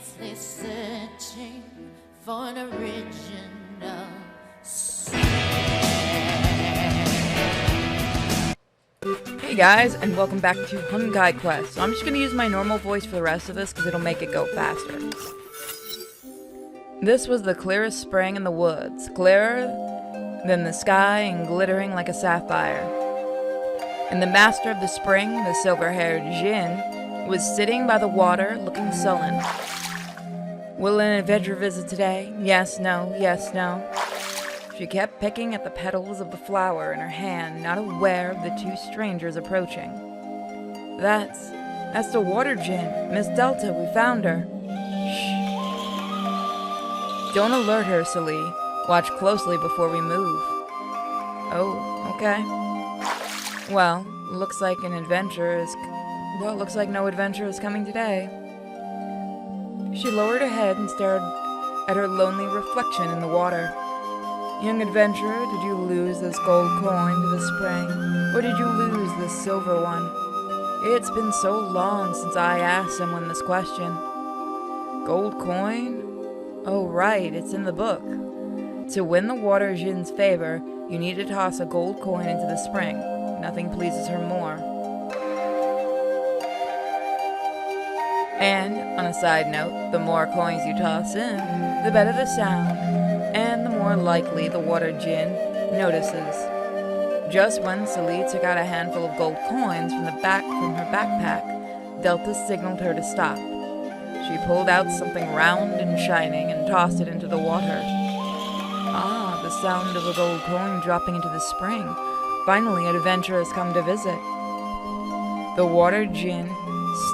endlessly searching for an original sound. Hey guys, and welcome back to Honkai Quest. So I'm just going to use my normal voice for the rest of this because it'll make it go faster. This was the clearest spring in the woods, clearer than the sky and glittering like a sapphire. And the master of the spring, the silver-haired Jin, was sitting by the water looking sullen. Will an adventure visit today? Yes, no, yes, no. She kept picking at the petals of the flower in her hand, not aware of the two strangers approaching. That's the water Jin. Miss Delta, we found her. Shh. Don't alert her, Celie. Watch closely before we move. Oh, okay. Well, looks like no adventure is coming today. She lowered her head and stared at her lonely reflection in the water. Young adventurer, did you lose this gold coin to the spring, or did you lose this silver one? It's been so long since I asked someone this question. Gold coin? Oh right, it's in the book. To win the water Jin's favor, you need to toss a gold coin into the spring. Nothing pleases her more. And, on a side note, the more coins you toss in, the better the sound, and the more likely the water Jin notices. Just when Celie took out a handful of gold coins from her backpack, Delta signaled her to stop. She pulled out something round and shining and tossed it into the water. Ah, the sound of a gold coin dropping into the spring. Finally, an adventurer has come to visit. The water Jin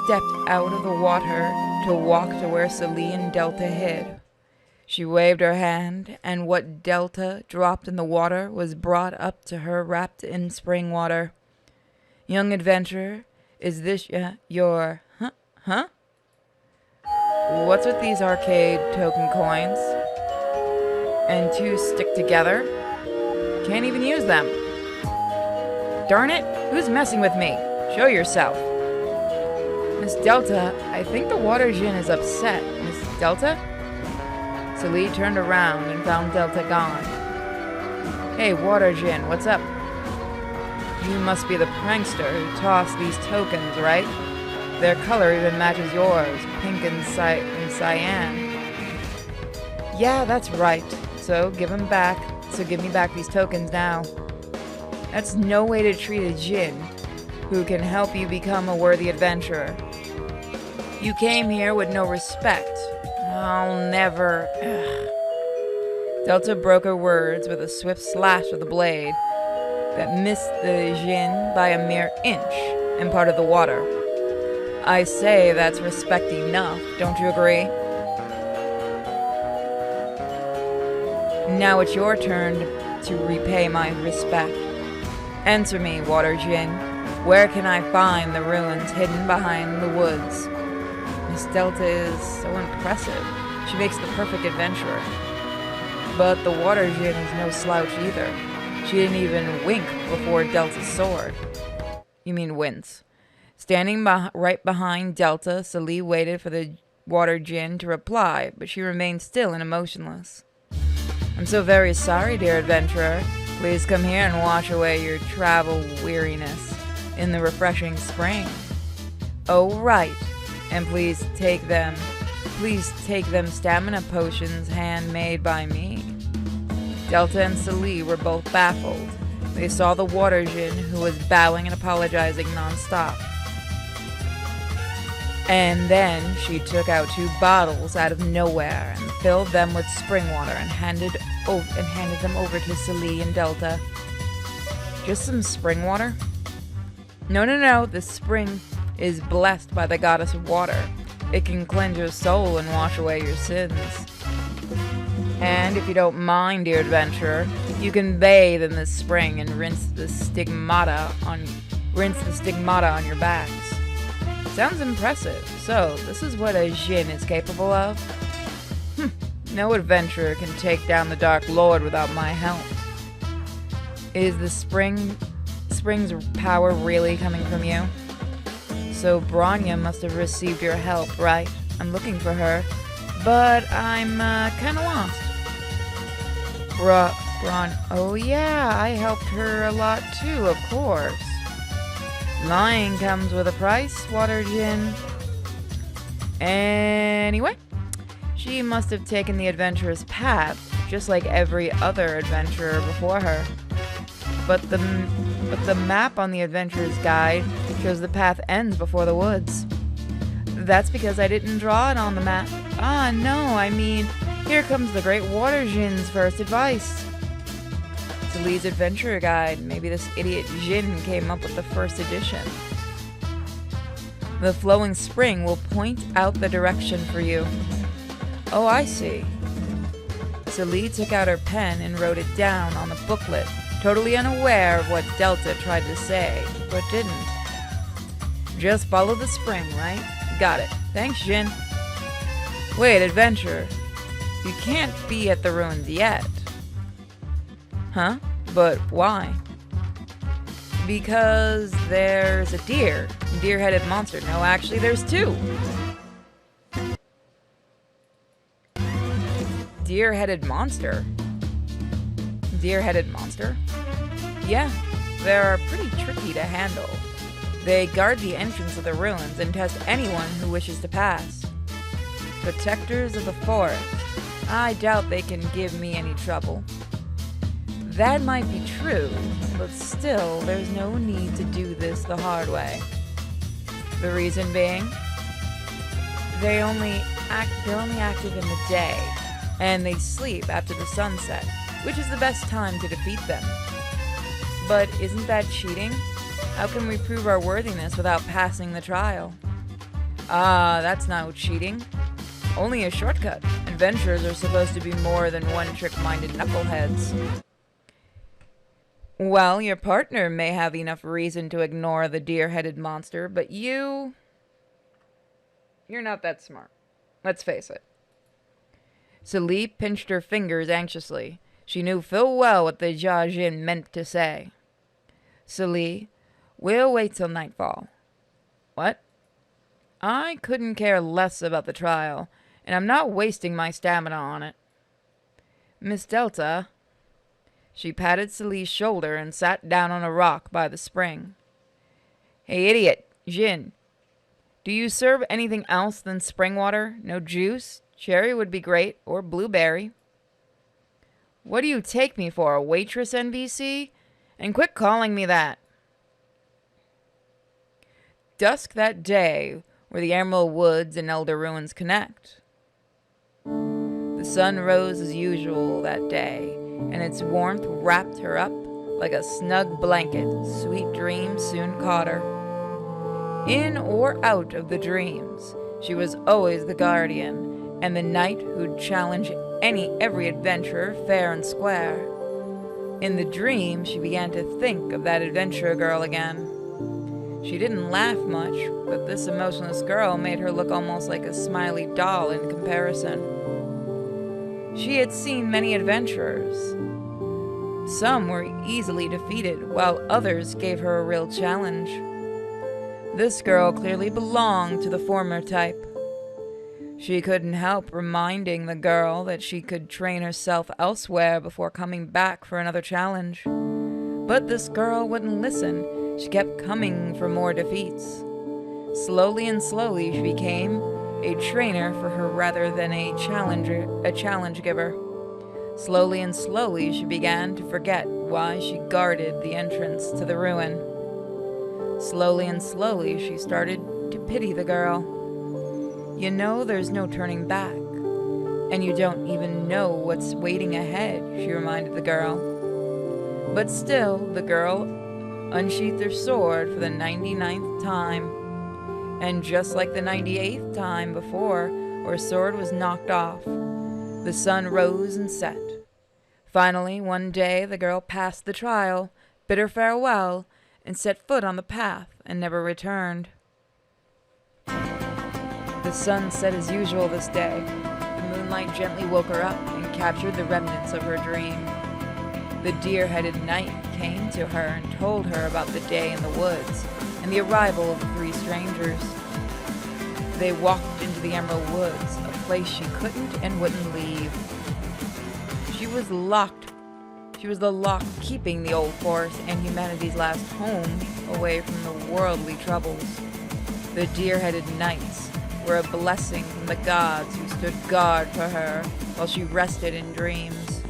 stepped out of the water to walk to where Celie and Delta hid. She waved her hand, and what Delta dropped in the water was brought up to her wrapped in spring water. Young adventurer, is this your... Huh? What's with these arcade token coins? And two stick together? Can't even use them. Darn it, who's messing with me? Show yourself. Miss Delta, I think the water Jin is upset. Miss Delta? Celie turned around and found Delta gone. Hey, water Jin, what's up? You must be the prankster who tossed these tokens, right? Their color even matches yours, pink and cyan. Yeah, that's right. So give me back these tokens now. That's no way to treat a Jin who can help you become a worthy adventurer. You came here with no respect. I'll never... Delta broke her words with a swift slash of the blade that missed the Jin by a mere inch and parted the water. I say that's respect enough, don't you agree? Now it's your turn to repay my respect. Answer me, water Jin. Where can I find the ruins hidden behind the woods? Miss Delta is so impressive. She makes the perfect adventurer. But the water Jin is no slouch either. She didn't even wink before Delta's sword. You mean wince. Standing right behind Delta, Celie waited for the water Jin to reply, but she remained still and emotionless. I'm so very sorry, dear adventurer. Please come here and wash away your travel weariness in the refreshing spring. Oh, right. And please take them stamina potions handmade by me. Delta and Celie were both baffled. They saw the water Jin, who was bowing and apologizing nonstop. And then she took out 2 bottles out of nowhere and filled them with spring water and handed them over to Celie and Delta. Just some spring water? No, this spring is blessed by the goddess of water. It can cleanse your soul and wash away your sins. And if you don't mind, dear adventurer, you can bathe in this spring and rinse the stigmata on your backs. Sounds impressive. So, this is what a Jin is capable of? No adventurer can take down the Dark Lord without my help. Is the spring's power really coming from you? So Bronya must have received your help, right? I'm looking for her, but I'm kinda lost. Ron, oh yeah, I helped her a lot too, of course. Lying comes with a price, Water Djinn. Anyway, she must have taken the adventurous path, just like every other adventurer before her. But the map on the adventurer's guide shows the path ends before the woods. That's because I didn't draw it on the map. Ah, no, I mean, here comes the great Water Djinn's first advice. Salih's adventurer guide. Maybe this idiot Djinn came up with the first edition. The flowing spring will point out the direction for you. Oh, I see. Salih took out her pen and wrote it down on the booklet, totally unaware of what Delta tried to say, but didn't. Just follow the spring, right? Got it. Thanks, Djinn. Wait, adventurer. You can't be at the ruins yet. Huh? But why? Because there's a deer-headed monster. No, actually, there's two. Deer-headed monster? Deer-headed monster? Yeah, they're pretty tricky to handle. They guard the entrance of the ruins and test anyone who wishes to pass. Protectors of the forest. I doubt they can give me any trouble. That might be true, but still, there's no need to do this the hard way. The reason being, they're only active in the day, and they sleep after the sunset, which is the best time to defeat them. But isn't that cheating? How can we prove our worthiness without passing the trial? Ah, that's no cheating. Only a shortcut. Adventurers are supposed to be more than one-trick-minded knuckleheads. Well, your partner may have enough reason to ignore the deer-headed monster, but you're not that smart. Let's face it. Salih pinched her fingers anxiously. She knew full well what the Djinn meant to say. Salih, we'll wait till nightfall. What? I couldn't care less about the trial, and I'm not wasting my stamina on it. Miss Delta... She patted Salih's shoulder and sat down on a rock by the spring. Hey, idiot, Djinn. Do you serve anything else than spring water? No juice? Cherry would be great, or blueberry. What do you take me for, a waitress, NPC? And quit calling me that. Dusk that day, where the Emerald Woods and Elder Ruins connect. The sun rose as usual that day, and its warmth wrapped her up like a snug blanket. Sweet dreams soon caught her. In or out of the dreams, she was always the guardian, and the knight who'd challenge every adventurer fair and square. In the dream, she began to think of that adventurer girl again. She didn't laugh much, but this emotionless girl made her look almost like a smiley doll in comparison. She had seen many adventurers. Some were easily defeated, while others gave her a real challenge. This girl clearly belonged to the former type. She couldn't help reminding the girl that she could train herself elsewhere before coming back for another challenge. But this girl wouldn't listen. She kept coming for more defeats. Slowly and slowly she became a trainer for her rather than a challenge giver. Slowly and slowly she began to forget why she guarded the entrance to the ruin. Slowly and slowly she started to pity the girl. You know there's no turning back, and you don't even know what's waiting ahead, she reminded the girl. But still, the girl unsheathed her sword for the 99th time. And just like the 98th time before, her sword was knocked off. The sun rose and set. Finally, one day, the girl passed the trial, bid her farewell, and set foot on the path and never returned. The sun set as usual this day. The moonlight gently woke her up and captured the remnants of her dream. The deer-headed knight came to her and told her about the day in the woods and the arrival of the three strangers. They walked into the Emerald Woods, a place she couldn't and wouldn't leave. She was the lock keeping the old forest and humanity's last home away from the worldly troubles. The deer-headed knights were a blessing from the gods who stood guard for her while she rested in dreams.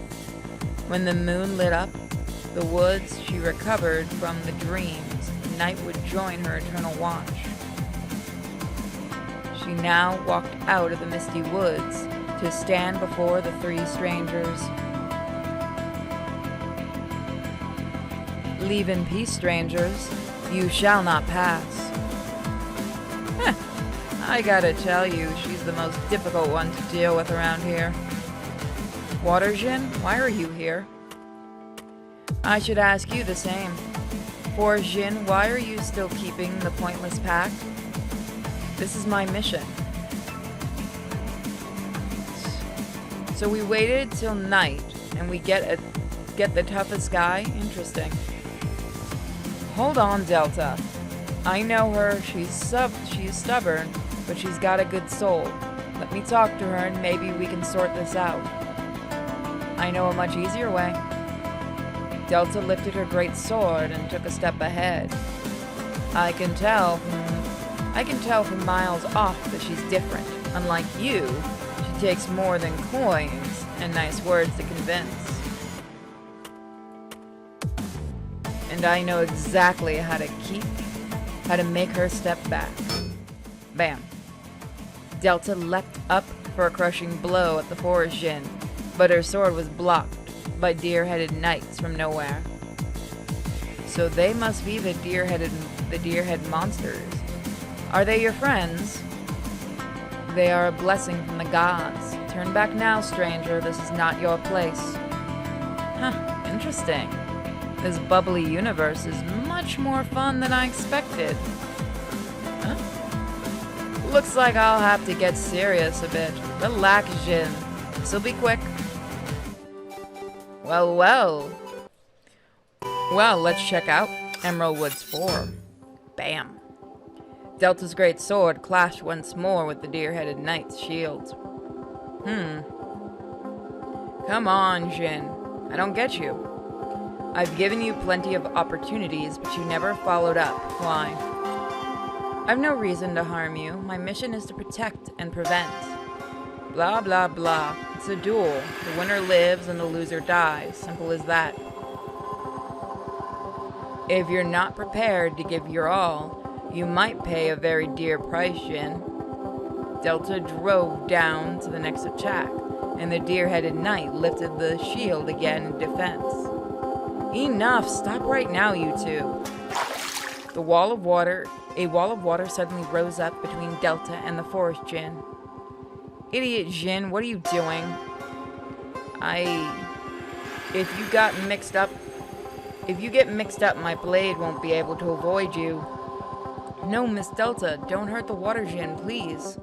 When the moon lit up the woods, she recovered from the dreams. The night would join her eternal watch. She now walked out of the misty woods to stand before the three strangers. Leave in peace, strangers. You shall not pass. I gotta tell you, she's the most difficult one to deal with around here. Water Jin, why are you here? I should ask you the same. For Jin, why are you still keeping the pointless pact? This is my mission. So we waited till night, and we get the toughest guy? Interesting. Hold on, Delta. I know her, she's stubborn, but she's got a good soul. Let me talk to her and maybe we can sort this out. I know a much easier way. Delta lifted her great sword and took a step ahead. I can tell from miles off that she's different. Unlike you, she takes more than coins and nice words to convince. And I know exactly how to make her step back. Bam. Delta leapt up for a crushing blow at the forest Jin, but her sword was blocked by deer-headed knights from nowhere. So they must be the deer-head monsters. Are they your friends? They are a blessing from the gods. Turn back now, stranger. This is not your place. Huh, interesting. This bubbly universe is much more fun than I expected. Huh? Looks like I'll have to get serious a bit. Relax, Jin. This'll be quick. Well, let's check out Emerald Woods 4. Bam. Delta's great sword clashed once more with the deer-headed knight's shield. Come on, Jin. I don't get you. I've given you plenty of opportunities, but you never followed up. Why? I've no reason to harm you. My mission is to protect and prevent. Blah, blah, blah. It's a duel. The winner lives and the loser dies. Simple as that. If you're not prepared to give your all, you might pay a very dear price, Jin. Delta drove down to the next attack, and the deer-headed knight lifted the shield again in defense. Enough! Stop right now, you two. A wall of water suddenly rose up between Delta and the forest Jin. Idiot Jin, what are you doing? If you get mixed up, my blade won't be able to avoid you. No, Miss Delta, don't hurt the water Jin, please.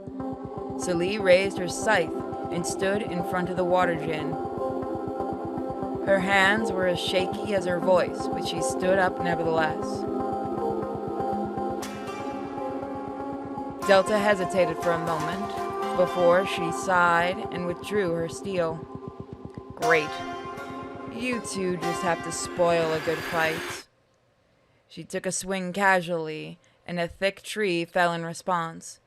Celie raised her scythe and stood in front of the water Jin. Her hands were as shaky as her voice, but she stood up nevertheless. Delta hesitated for a moment before she sighed and withdrew her steel. Great. You two just have to spoil a good fight. She took a swing casually, and a thick tree fell in response.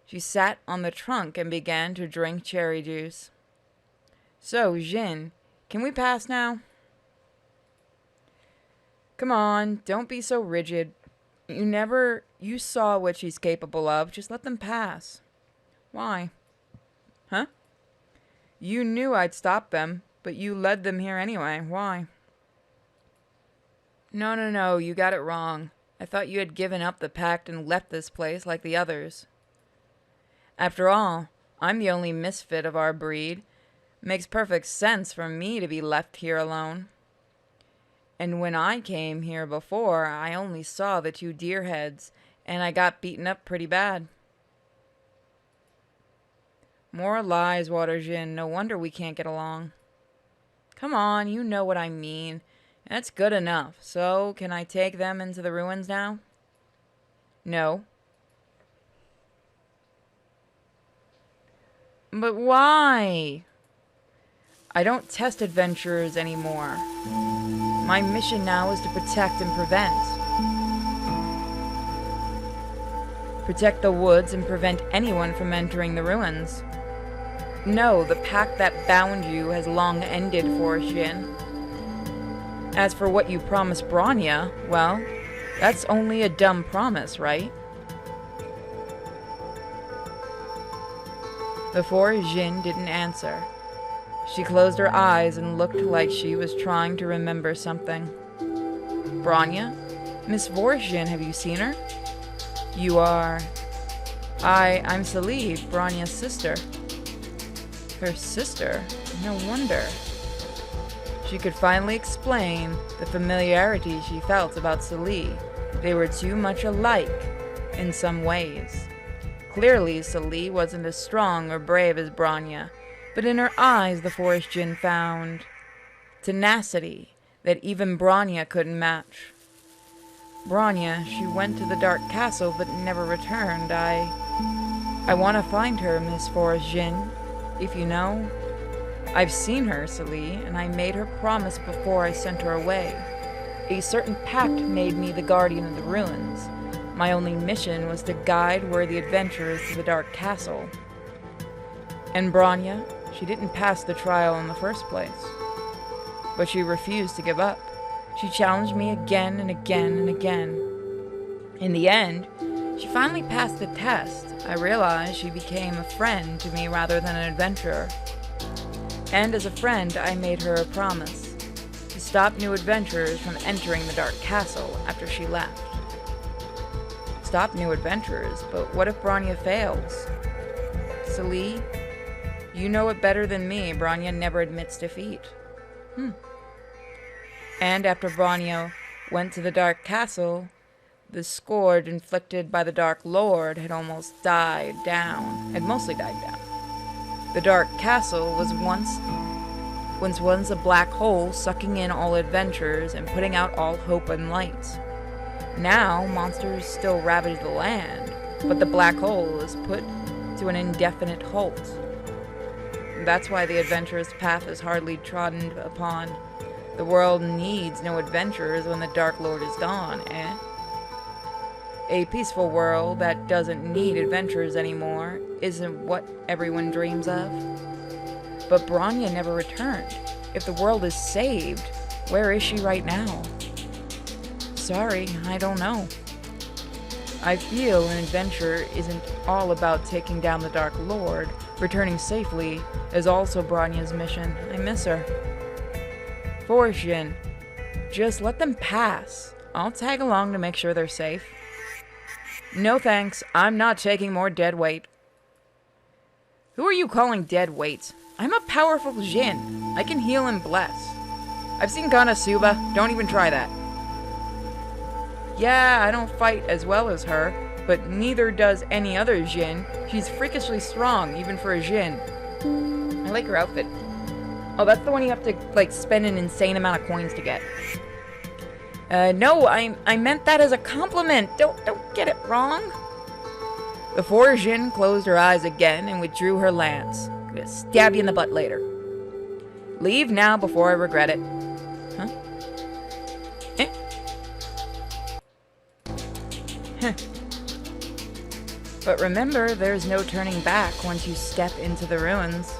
She sat on the trunk and began to drink cherry juice. So, Jin, can we pass now? Come on, don't be so rigid. You saw what she's capable of. Just let them pass. Why? Huh? You knew I'd stop them, but you led them here anyway. Why? No, you got it wrong. I thought you had given up the pact and left this place like the others. After all, I'm the only misfit of our breed. Makes perfect sense for me to be left here alone. And when I came here before, I only saw the two deer heads, and I got beaten up pretty bad. More lies, Water Jin. No wonder we can't get along. Come on, you know what I mean. That's good enough. So, can I take them into the ruins now? No. But why? I don't test adventurers anymore. My mission now is to protect and prevent. Protect the woods and prevent anyone from entering the ruins. No, the pact that bound you has long ended, Forest Jin. As for what you promised Bronya, well, that's only a dumb promise, right? The Forest Jin didn't answer. She closed her eyes and looked like she was trying to remember something. Bronya? Miss Forest Jin, have you seen her? You are... I'm Salih, Bronya's sister. Her sister? No wonder. She could finally explain the familiarity she felt about Salih. They were too much alike in some ways. Clearly, Salih wasn't as strong or brave as Bronya, but in her eyes the Forest Jin found tenacity that even Bronya couldn't match. Bronya, she went to the Dark Castle but never returned. I want to find her, Miss Forest Jin, if you know. I've seen her, Salih, and I made her promise before I sent her away. A certain pact made me the guardian of the ruins. My only mission was to guide worthy adventurers to the Dark Castle. And Bronya, she didn't pass the trial in the first place. But she refused to give up. She challenged me again and again and again. In the end, she finally passed the test. I realized she became a friend to me rather than an adventurer. And as a friend, I made her a promise to stop new adventurers from entering the Dark Castle after she left. Stop new adventurers, but what if Bronya fails? Salih, you know it better than me. Bronya never admits defeat. And after Bronya went to the Dark Castle, the scourge inflicted by the Dark Lord had mostly died down. The Dark Castle was once a black hole sucking in all adventurers and putting out all hope and light. Now, monsters still ravage the land, but the black hole is put to an indefinite halt. That's why the adventurer's path is hardly trodden upon. The world needs no adventurers when the Dark Lord is gone, eh? A peaceful world that doesn't need adventurers anymore isn't what everyone dreams of. But Bronya never returned. If the world is saved, where is she right now? Sorry, I don't know. I feel an adventure isn't all about taking down the Dark Lord. Returning safely is also Bronya's mission. I miss her. Forest Jin, just let them pass. I'll tag along to make sure they're safe. No thanks, I'm not taking more dead weight. Who are you calling dead weight? I'm a powerful Jin. I can heal and bless. I've seen Konosuba, don't even try that. Yeah, I don't fight as well as her, but neither does any other Jin. She's freakishly strong, even for a Jin. I like her outfit. Oh, that's the one you have to, spend an insane amount of coins to get. No, I meant that as a compliment. Don't get it wrong. The Forest Jin closed her eyes again and withdrew her lance. I'm gonna stab you in the butt later. Leave now before I regret it. Huh? But remember, there's no turning back once you step into the ruins.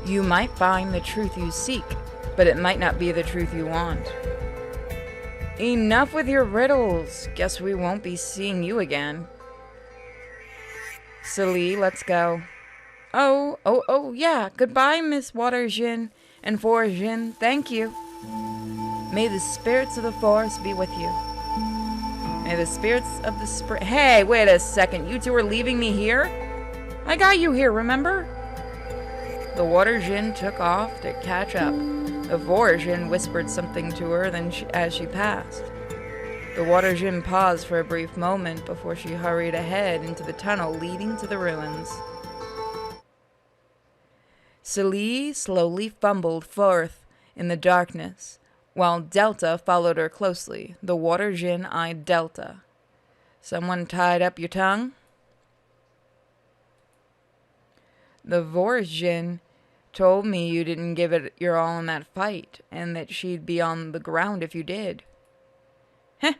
You might find the truth you seek, but it might not be the truth you want. Enough with your riddles. Guess we won't be seeing you again. Salih, let's go. Oh, yeah. Goodbye, Miss Water Jin and Forest Jin. Thank you. May the spirits of the forest be with you. May the spirits of the spring... Hey, wait a second. You two are leaving me here? I got you here, remember? The Water Jin took off to catch up. The Forest Jin whispered something to her as she passed. The Water Jin paused for a brief moment before she hurried ahead into the tunnel leading to the ruins. Salih slowly fumbled forth in the darkness, while Delta followed her closely. The Water Jin eyed Delta. Someone tied up your tongue? The Vorjin told me you didn't give it your all in that fight, and that she'd be on the ground if you did. Heh.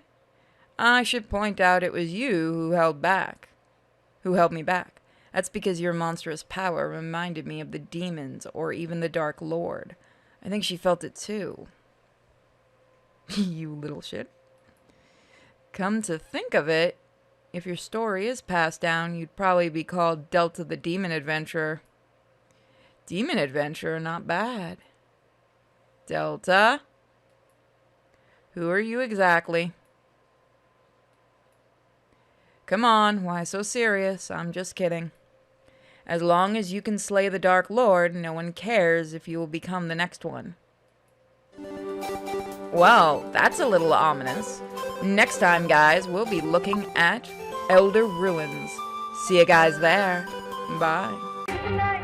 I should point out it was you who held me back. That's because your monstrous power reminded me of the demons or even the Dark Lord. I think she felt it too. You little shit. Come to think of it, if your story is passed down, you'd probably be called Delta the Demon Adventurer. Demon Adventurer, not bad. Delta? Who are you exactly? Come on, why so serious? I'm just kidding. As long as you can slay the Dark Lord, no one cares if you will become the next one. Well, that's a little ominous. Next time, guys, we'll be looking at Elder Ruins. See you guys there. Bye.